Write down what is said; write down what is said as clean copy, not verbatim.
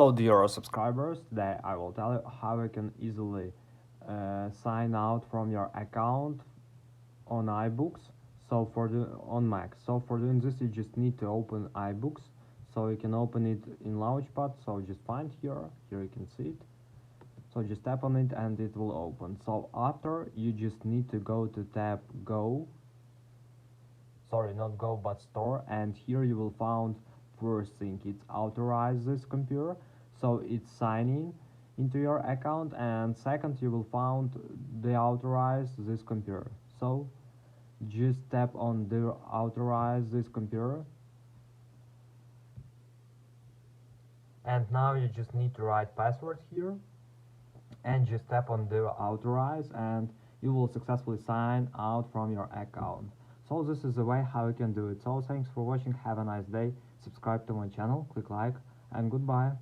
Hello dear subscribers, today I will tell you how you can easily sign out from your account on iBooks on Mac. So for doing this you just need to open iBooks. So you can open it in Launchpad, so just find here you can see it. So just tap on it and it will open. So after you just need to go to tab Go, sorry, not Go but Store, and here you will find first thing it's authorize this computer, so it's signing into your account, and second you will find the authorize this computer. So just tap on the authorize this computer, and now you just need to write password here and just tap on the authorize, and you will successfully sign out from your account. So this is the way how you can do it. So thanks for watching, have a nice day, subscribe to my channel, click like, and goodbye.